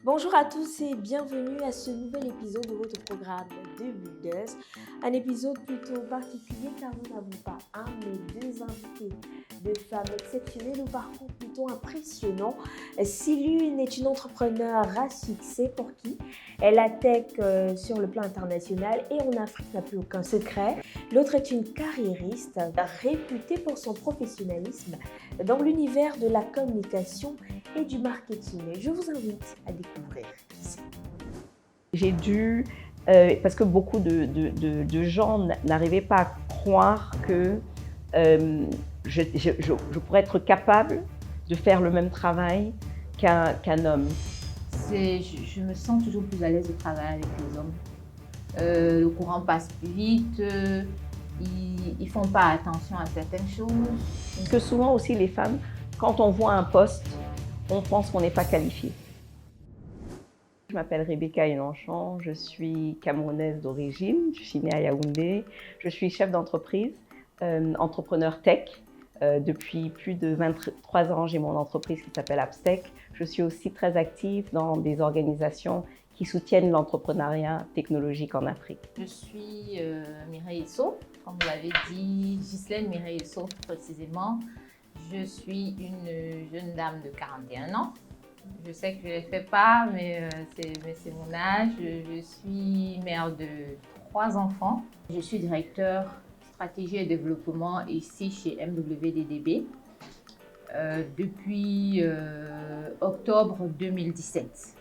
Bonjour à tous et bienvenue à ce nouvel épisode de votre programme de Builders. Un épisode plutôt particulier car nous n'avons pas un mais deux invités de femmes exceptionnelles au parcours plutôt impressionnant. Si l'une est une entrepreneure à succès pour qui elle attaque sur le plan international et en Afrique n'a plus aucun secret, l'autre est une carriériste réputée pour son professionnalisme dans l'univers de la communication et du marketing. Je vous invite à découvrir qui c'est. J'ai dû, parce que beaucoup de gens n'arrivaient pas à croire que je pourrais être capable de faire le même travail qu'un homme. Je me sens toujours plus à l'aise de travailler avec les hommes. Le courant passe plus vite, ils ne font pas attention à certaines choses. Parce que souvent aussi les femmes, quand on voit un poste, on pense qu'on n'est pas qualifié. Je m'appelle Rebecca Elanchon, je suis camerounaise d'origine, je suis née à Yaoundé, je suis chef d'entreprise, entrepreneur tech. Depuis plus de 23 ans, j'ai mon entreprise qui s'appelle Abstech. Je suis aussi très active dans des organisations qui soutiennent l'entrepreneuriat technologique en Afrique. Je suis Mireille Esso, comme vous l'avez dit, Ghislaine Mireille Esso précisément. Je suis une jeune dame de 41 ans. Je sais que je ne les fais pas, mais c'est mon âge. Je suis mère de 3 enfants. Je suis directeur stratégie et développement ici chez MWDDB depuis octobre 2017.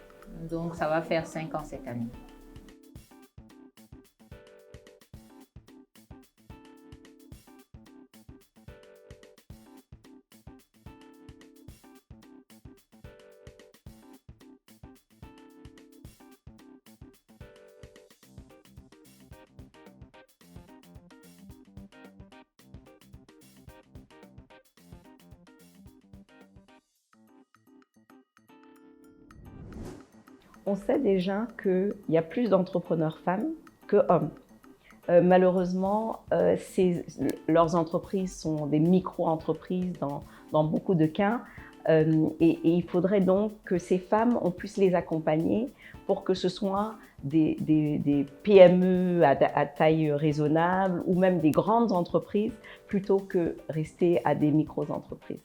Donc ça va faire 5 ans cette année. On sait déjà qu'il y a plus d'entrepreneurs femmes que hommes. Malheureusement, leurs entreprises sont des micro-entreprises dans beaucoup de cas. Et il faudrait donc que ces femmes, on puisse les accompagner pour que ce soit des PME à taille raisonnable ou même des grandes entreprises plutôt que rester à des micro-entreprises.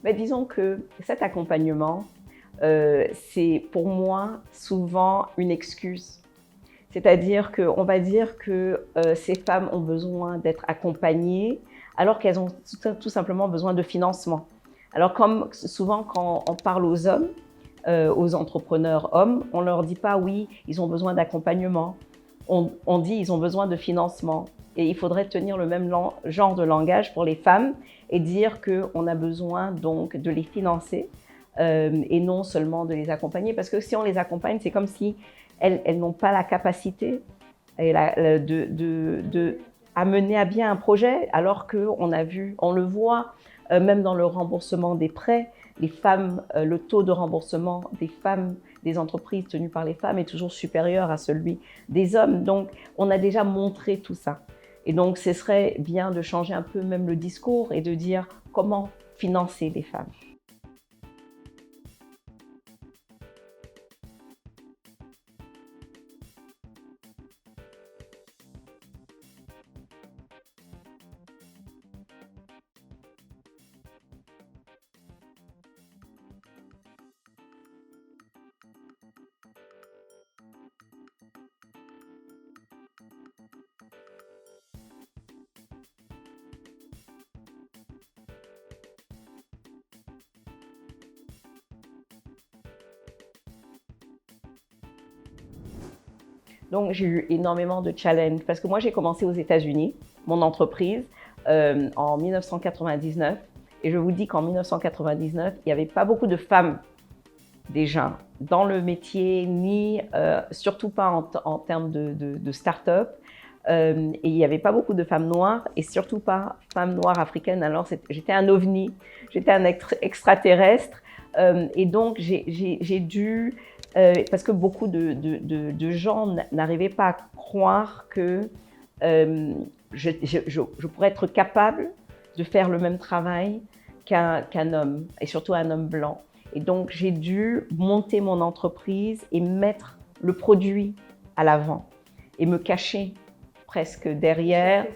Mais disons que cet accompagnement, c'est pour moi souvent une excuse. C'est-à-dire qu'on va dire que ces femmes ont besoin d'être accompagnées alors qu'elles ont tout simplement besoin de financement. Alors comme souvent quand on parle aux hommes, aux entrepreneurs hommes, on ne leur dit pas oui, ils ont besoin d'accompagnement. On dit ils ont besoin de financement. Et il faudrait tenir le même genre de langage pour les femmes et dire qu'on a besoin donc de les financer et non seulement de les accompagner. Parce que si on les accompagne, c'est comme si elles n'ont pas la capacité de mener à bien un projet, alors qu'on on le voit même dans le remboursement des prêts, les femmes, le taux de remboursement des femmes, des entreprises tenues par les femmes est toujours supérieur à celui des hommes. Donc, on a déjà montré tout ça. Et donc, ce serait bien de changer un peu même le discours et de dire comment financer les femmes. Donc, j'ai eu énormément de challenges parce que moi, j'ai commencé aux États-Unis, mon entreprise, en 1999. Et je vous dis qu'en 1999, il n'y avait pas beaucoup de femmes déjà dans le métier, ni surtout pas en termes de start-up. Et il n'y avait pas beaucoup de femmes noires, et surtout pas femmes noires africaines. Alors j'étais un ovni, j'étais un extraterrestre. Et donc j'ai dû, parce que beaucoup de gens n'arrivaient pas à croire que je pourrais être capable de faire le même travail qu'un homme, et surtout un homme blanc. Et donc, j'ai dû monter mon entreprise et mettre le produit à l'avant et me cacher presque derrière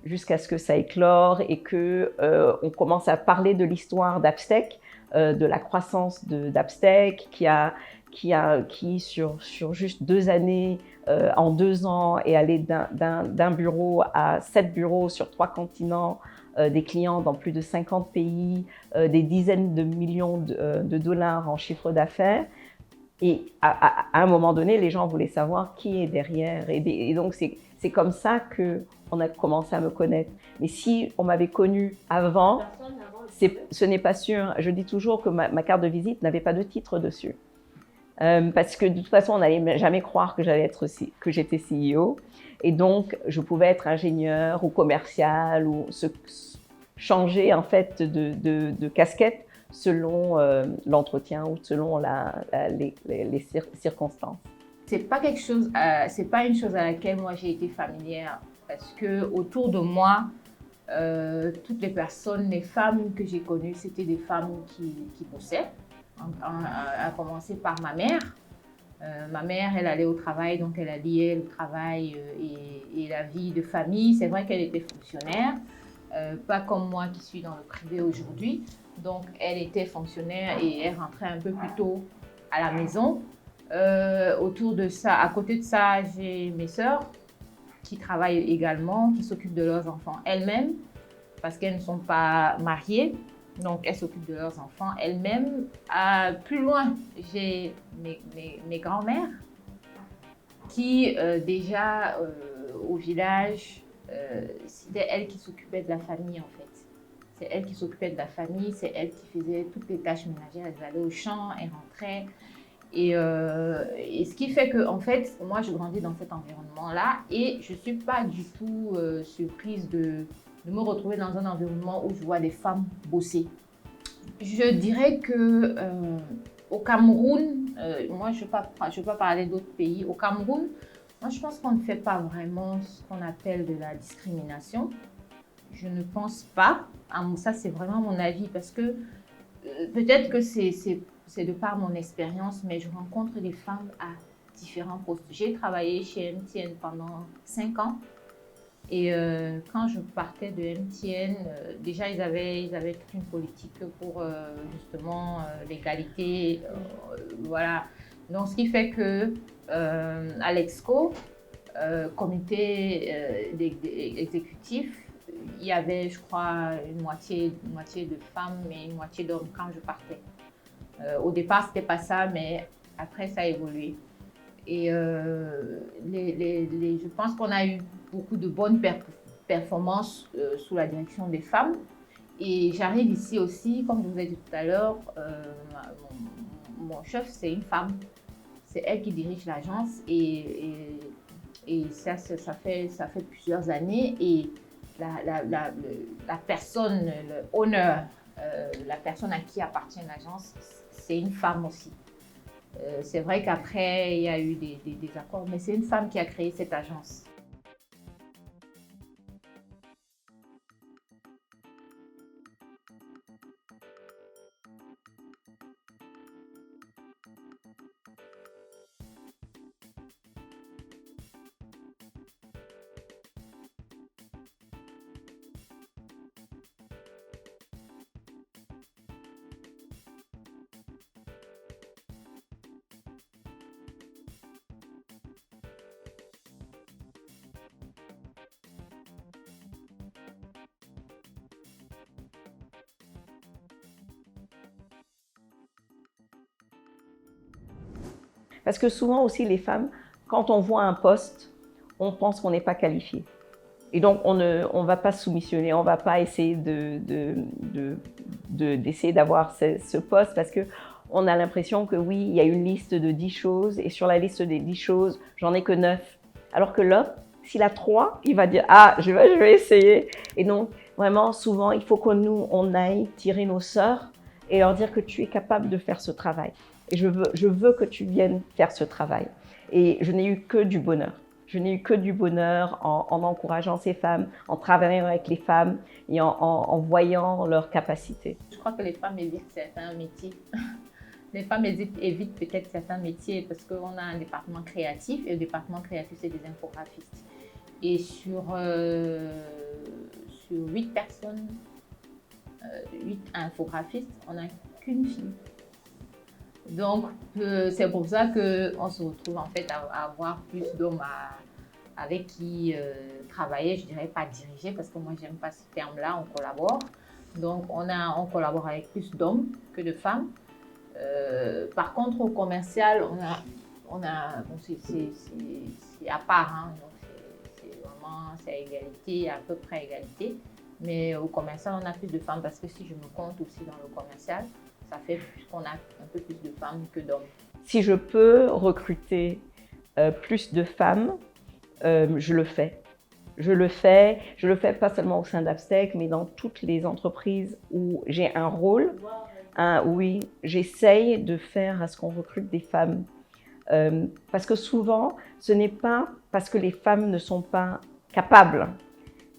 jusqu'à ce que ça éclore et qu'on commence à parler de l'histoire d'Abstec, de la croissance d'Abstec qui sur juste 2 années, en 2 ans, est allé d'un bureau à 7 bureaux sur 3 continents, des clients dans plus de 50 pays, des dizaines de millions de dollars en chiffre d'affaires. Et à un moment donné, les gens voulaient savoir qui est derrière. Et donc, c'est comme ça qu'on a commencé à me connaître. Mais si on m'avait connue avant, ce n'est pas sûr. Je dis toujours que ma carte de visite n'avait pas de titre dessus. Parce que de toute façon, on n'allait jamais croire que j'étais CEO. Et donc, je pouvais être ingénieur ou commercial ou changer en fait de casquette selon l'entretien ou selon les circonstances. C'est pas quelque chose, c'est pas une chose à laquelle moi j'ai été familière parce que autour de moi, toutes les personnes, les femmes que j'ai connues, c'était des femmes qui bossaient. À commencer par ma mère. Ma mère, elle allait au travail, donc elle alliait le travail et la vie de famille. C'est vrai qu'elle était fonctionnaire, pas comme moi qui suis dans le privé aujourd'hui. Donc, elle était fonctionnaire et elle rentrait un peu plus tôt à la maison. Autour de ça, à côté de ça, j'ai mes sœurs qui travaillent également, qui s'occupent de leurs enfants elles-mêmes parce qu'elles ne sont pas mariées. Donc, elles s'occupent de leurs enfants elles-mêmes. Plus loin, j'ai mes grands-mères qui, déjà, au village, c'était elles qui s'occupaient de la famille, en fait. C'est elles qui s'occupaient de la famille, c'est elles qui faisaient toutes les tâches ménagères. Elles allaient au champ, elles rentraient. Et ce qui fait que, en fait, moi, je grandis dans cet environnement-là et je ne suis pas du tout surprise de me retrouver dans un environnement où je vois des femmes bosser. Je dirais que au Cameroun, moi je ne vais pas parler d'autres pays. Au Cameroun, moi je pense qu'on ne fait pas vraiment ce qu'on appelle de la discrimination. Je ne pense pas. Ça c'est vraiment mon avis parce que peut-être que c'est de par mon expérience, mais je rencontre des femmes à différents postes. J'ai travaillé chez MTN pendant 5 ans. Et quand je partais de MTN, déjà ils avaient toute une politique pour justement l'égalité, voilà. Donc ce qui fait que à l'Exco, comité exécutif, il y avait, je crois, une moitié de femmes et une moitié d'hommes quand je partais. Au départ, c'était pas ça, mais après ça a évolué. Et je pense qu'on a eu beaucoup de bonnes performances sous la direction des femmes. Et j'arrive ici aussi, comme je vous ai dit tout à l'heure, mon chef, c'est une femme. C'est elle qui dirige l'agence et ça fait plusieurs années. Et la personne, le owner, la personne à qui appartient l'agence, c'est une femme aussi. C'est vrai qu'après, il y a eu des accords, mais c'est une femme qui a créé cette agence. Parce que souvent aussi, les femmes, quand on voit un poste, on pense qu'on n'est pas qualifié. Et donc, on ne va pas soumissionner, on ne va pas essayer d'essayer d'avoir ce poste parce qu'on a l'impression que oui, il y a une liste de 10 choses et sur la liste des 10 choses, j'en ai que 9. Alors que l'homme, s'il a 3, il va dire « Ah, je vais essayer ». Et donc, vraiment, souvent, il faut que nous, on aille tirer nos sœurs et leur dire que tu es capable de faire ce travail. Et je veux que tu viennes faire ce travail. Et je n'ai eu que du bonheur. Je n'ai eu que du bonheur en encourageant ces femmes, en travaillant avec les femmes et en voyant leurs capacités. Je crois que les femmes évitent certains métiers. Les femmes évitent peut-être certains métiers parce qu'on a un département créatif et le département créatif, c'est des infographistes. Et sur 8 personnes, 8 infographistes, on n'a qu'une fille. Donc, c'est pour ça qu'on se retrouve en fait à avoir plus d'hommes avec qui travailler, je dirais pas diriger, parce que moi, j'aime pas ce terme-là, on collabore. Donc, on collabore avec plus d'hommes que de femmes. Par contre, au commercial, bon, c'est à part, hein, donc c'est vraiment, c'est à égalité, à peu près égalité. Mais au commercial, on a plus de femmes parce que si je me compte aussi dans le commercial, ça fait qu'on a un peu plus de femmes que d'hommes. Si je peux recruter plus de femmes, je le fais. Je le fais pas seulement au sein d'Abstec, mais dans toutes les entreprises où j'ai un rôle. Oui, j'essaye de faire à ce qu'on recrute des femmes. Parce que souvent, ce n'est pas parce que les femmes ne sont pas capables,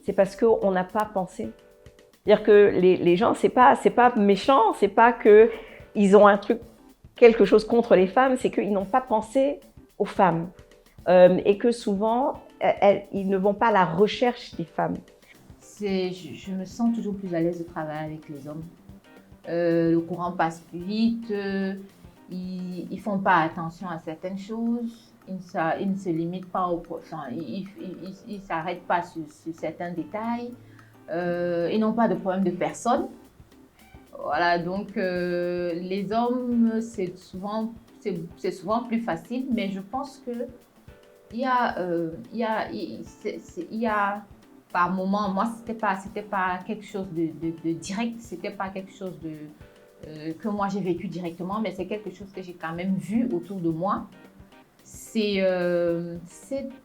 c'est parce qu'on n'a pas pensé. C'est-à-dire que les gens, c'est pas méchant, c'est pas qu'ils ont quelque chose contre les femmes, c'est qu'ils n'ont pas pensé aux femmes. Et que souvent, ils ne vont pas à la recherche des femmes. Je me sens toujours plus à l'aise de travailler avec les hommes. Le courant passe plus vite, ils ne font pas attention à certaines choses, ils ne se limitent pas ils ne s'arrêtent pas sur certains détails, ils n'ont pas de problème de personne. Voilà, donc les hommes, c'est souvent plus facile, mais je pense que il y a par moment, moi, c'était pas quelque chose de direct, c'était pas quelque chose que moi j'ai vécu directement, mais c'est quelque chose que j'ai quand même vu autour de moi. C'est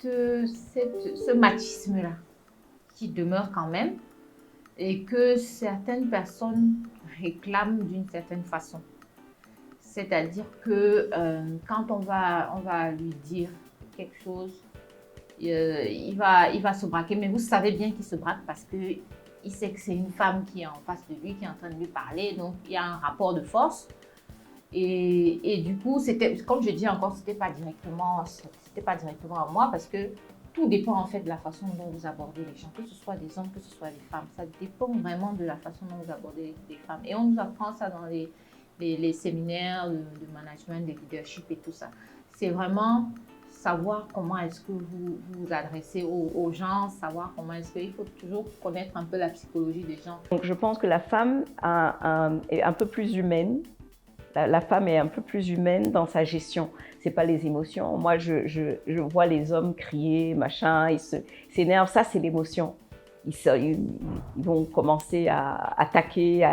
ce machisme-là qui demeure quand même et que certaines personnes réclament d'une certaine façon. C'est-à-dire que quand on va lui dire quelque chose, il va se braquer, mais vous savez bien qu'il se braque parce qu'il sait que c'est une femme qui est en face de lui, qui est en train de lui parler, donc il y a un rapport de force. Et du coup, comme je dis encore, c'était pas directement à moi parce que tout dépend en fait de la façon dont vous abordez les gens, que ce soit des hommes, que ce soit des femmes. Ça dépend vraiment de la façon dont vous abordez les femmes. Et on nous apprend ça dans les séminaires de management, de leadership et tout ça. C'est vraiment savoir comment est-ce que vous vous adressez aux gens, savoir comment est-ce qu'il faut toujours connaître un peu la psychologie des gens. Donc je pense que la femme est un peu plus humaine. La femme est un peu plus humaine dans sa gestion. C'est pas les émotions. Moi, je vois les hommes crier, machin, ils s'énervent. Ça, c'est l'émotion. Ils vont commencer à attaquer.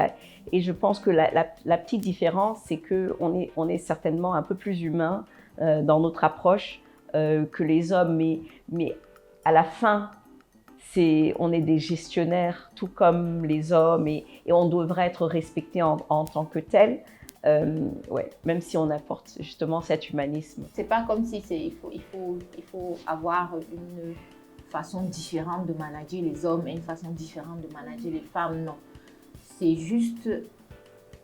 Et je pense que la petite différence, c'est qu'on est certainement un peu plus humain dans notre approche que les hommes. Mais à la fin, on est des gestionnaires, tout comme les hommes, et on devrait être respecté en tant que tel. Ouais, même si on apporte justement cet humanisme. C'est pas comme si il faut avoir une façon différente de manager les hommes et une façon différente de manager les femmes, non. C'est juste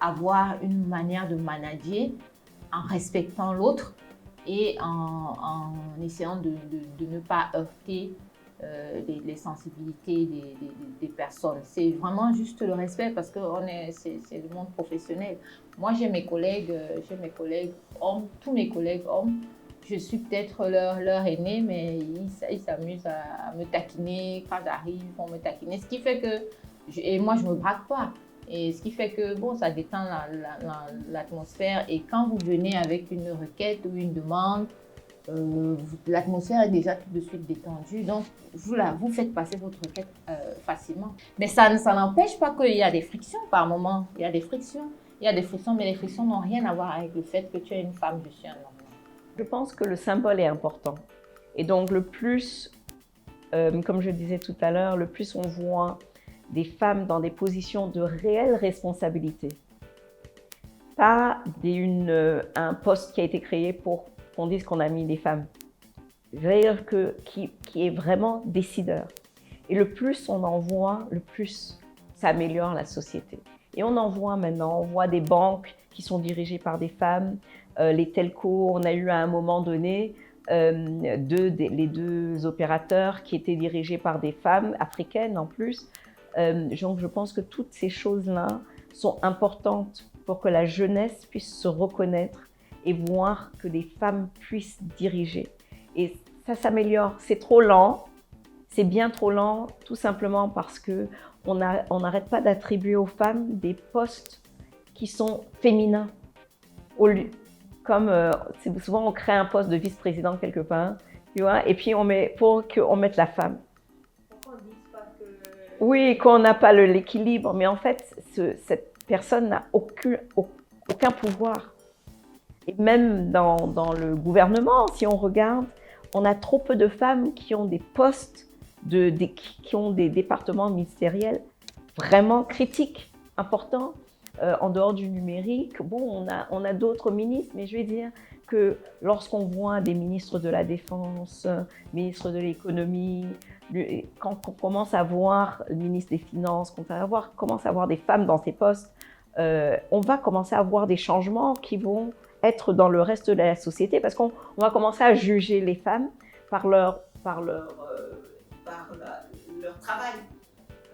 avoir une manière de manager en respectant l'autre et en essayant de ne pas heurter les sensibilités des personnes. C'est vraiment juste le respect parce que c'est le monde professionnel. Moi, j'ai mes collègues hommes, tous mes collègues hommes. Je suis peut-être leur aîné, mais ils s'amusent à me taquiner. Quand j'arrive, ils vont me taquiner. Ce qui fait que, et moi, je ne me braque pas. Et ce qui fait que, bon, ça détend l'atmosphère. Et quand vous venez avec une requête ou une demande, l'atmosphère est déjà tout de suite détendue. Donc, vous faites passer votre requête facilement. Mais ça n'empêche pas qu'il y a des frictions par moment. Il y a des frictions. Mais les frictions n'ont rien à voir avec le fait que tu es une femme, je suis un homme. Je pense que le symbole est important. Et donc, le plus, comme je disais tout à l'heure, le plus on voit des femmes dans des positions de réelle responsabilité, pas un poste qui a été créé pour qu'on dise qu'on a mis des femmes, c'est-à-dire qui est vraiment décideur. Et le plus on en voit, le plus ça améliore la société. Et on en voit maintenant, on voit des banques qui sont dirigées par des femmes, les telcos, on a eu à un moment donné les deux opérateurs qui étaient dirigés par des femmes africaines en plus. Donc je pense que toutes ces choses-là sont importantes pour que la jeunesse puisse se reconnaître et voir que des femmes puissent diriger. Et ça s'améliore. C'est trop lent, c'est bien trop lent, tout simplement parce qu'on n'arrête pas d'attribuer aux femmes des postes qui sont féminins. Comme souvent on crée un poste de vice-président quelque part, tu vois, et puis pour qu'on mette la femme. Pourquoi on ne dit pas que... Oui, qu'on n'a pas l'équilibre, mais en fait, cette personne n'a aucun pouvoir. Et même dans le gouvernement, si on regarde, on a trop peu de femmes qui ont des postes, qui ont des départements ministériels vraiment critiques, importants. En dehors du numérique, bon, on a d'autres ministres, mais je vais dire que lorsqu'on voit des ministres de la Défense, ministres de l'Économie, quand on commence à voir le ministre des Finances, quand on commence à voir des femmes dans ces postes, on va commencer à voir des changements qui vont être dans le reste de la société, parce qu'on va commencer à juger les femmes par leur travail.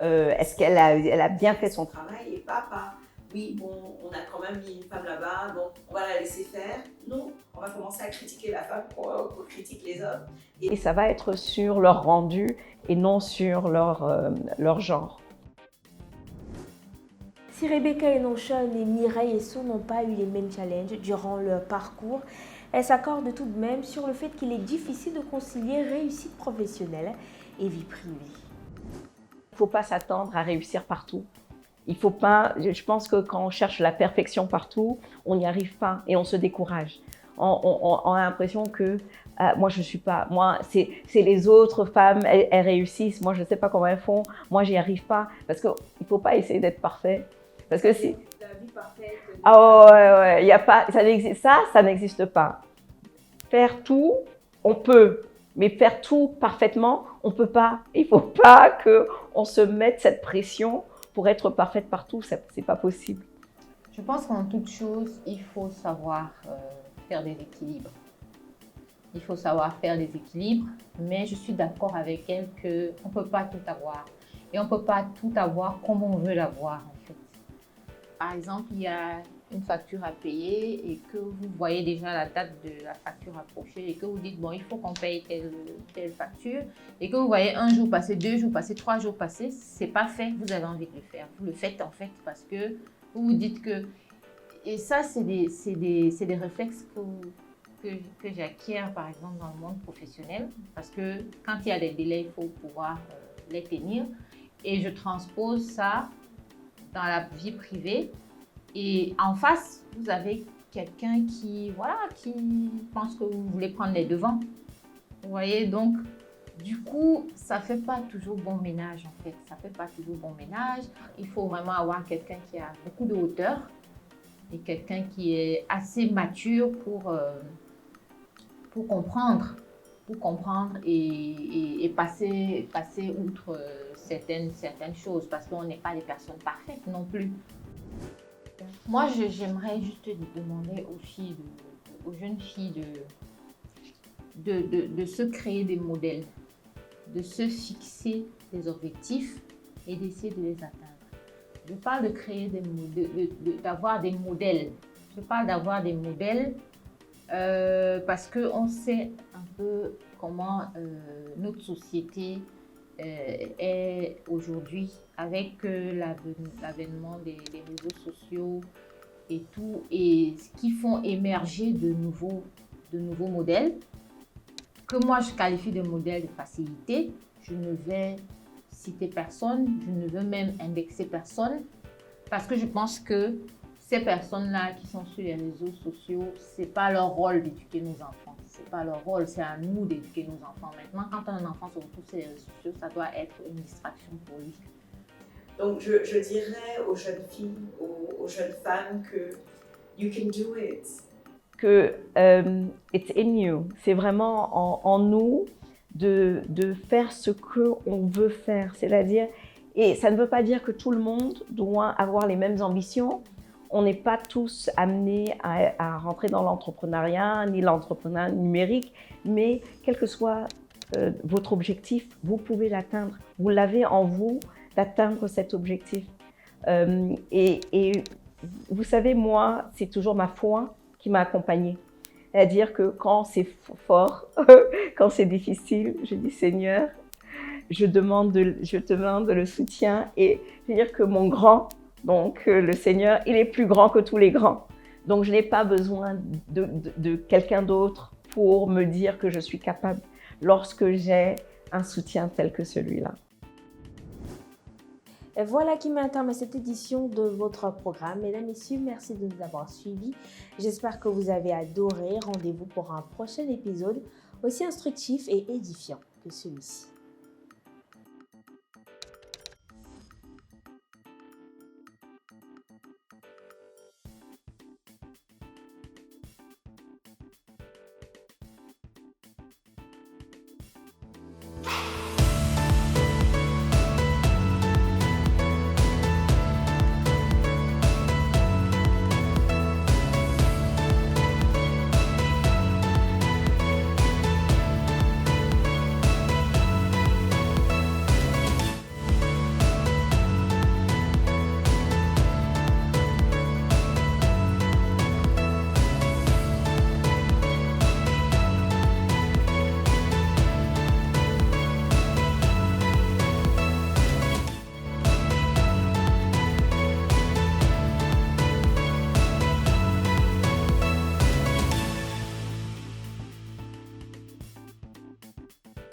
Est-ce qu'elle a bien fait son travail et pas par oui, bon, on a quand même mis une femme là-bas, donc on va la laisser faire. Non, on va commencer à critiquer la femme qu'on critique les hommes. Et ça va être sur leur rendu et non sur leur genre. Si Rebecca Enochon et Mireille Esso n'ont pas eu les mêmes challenges durant leur parcours, elles s'accordent tout de même sur le fait qu'il est difficile de concilier réussite professionnelle et vie privée. Il ne faut pas s'attendre à réussir partout. Il faut pas, je pense que quand on cherche la perfection partout, on n'y arrive pas et on se décourage. On a l'impression que moi je suis pas, moi c'est les autres femmes, elles réussissent, moi je ne sais pas comment elles font, moi j'y arrive pas, parce qu'il ne faut pas essayer d'être parfait. Parce que si... La vie parfaite. Ah ouais, y a pas, ça n'existe pas. Faire tout, on peut, mais faire tout parfaitement, on ne peut pas. Il ne faut pas qu'on se mette cette pression pour être parfaite partout, ce n'est pas possible. Je pense qu'en toute chose, il faut savoir faire des équilibres. Il faut savoir faire des équilibres, mais je suis d'accord avec elle qu'on ne peut pas tout avoir. Et on ne peut pas tout avoir comme on veut l'avoir, en fait. Par exemple, il y a une facture à payer et que vous voyez déjà la date de la facture approcher et que vous dites, bon, il faut qu'on paye telle facture, et que vous voyez un jour passer, 2 jours passer, 3 jours passer, c'est pas fait, vous avez envie de le faire. Vous le faites en fait parce que vous vous dites que... Et ça, c'est des réflexes que j'acquiers, par exemple, dans le monde professionnel, parce que quand il y a des délais, il faut pouvoir les tenir. Et je transpose ça dans la vie privée. Et en face, vous avez quelqu'un qui pense que vous voulez prendre les devants. Vous voyez, donc, du coup, ça ne fait pas toujours bon ménage, en fait. Ça ne fait pas toujours bon ménage. Il faut vraiment avoir quelqu'un qui a beaucoup de hauteur et quelqu'un qui est assez mature pour comprendre et passer outre certaines choses, parce qu'on n'est pas des personnes parfaites non plus. Moi, j'aimerais juste demander aux jeunes filles de se créer des modèles, de se fixer des objectifs et d'essayer de les atteindre. Je parle de créer d'avoir des modèles. Je parle d'avoir des modèles parce qu'on sait un peu comment notre société est aujourd'hui avec l'avènement des réseaux sociaux et tout, et ce qui font émerger de nouveaux modèles. que moi je qualifie de modèle de facilité, je ne vais citer personne, je ne veux même indexer personne, parce que je pense que ces personnes-là qui sont sur les réseaux sociaux, c'est pas leur rôle d'éduquer nos enfants. C'est pas leur rôle, c'est à nous d'éduquer nos enfants. Maintenant, quand un enfant se retrouve sur les réseaux sociaux, ça doit être une distraction pour lui. Donc, je dirais aux jeunes filles, aux jeunes femmes que you can do it. Que it's in you. C'est vraiment en nous de faire ce qu'on veut faire. C'est-à-dire, et ça ne veut pas dire que tout le monde doit avoir les mêmes ambitions. On n'est pas tous amenés à rentrer dans l'entrepreneuriat, ni l'entrepreneuriat numérique, mais quel que soit votre objectif, vous pouvez l'atteindre. Vous l'avez en vous d'atteindre cet objectif. Et vous savez, moi, c'est toujours ma foi qui m'a accompagnée. C'est-à-dire que quand c'est fort, quand c'est difficile, je dis Seigneur, je te demande le soutien. Et je veux dire que mon grand, donc le Seigneur, il est plus grand que tous les grands. Donc je n'ai pas besoin de quelqu'un d'autre pour me dire que je suis capable lorsque j'ai un soutien tel que celui-là. Et voilà qui met un terme à cette édition de votre programme. Mesdames, Messieurs, merci de nous avoir suivis. J'espère que vous avez adoré. Rendez-vous pour un prochain épisode aussi instructif et édifiant que celui-ci.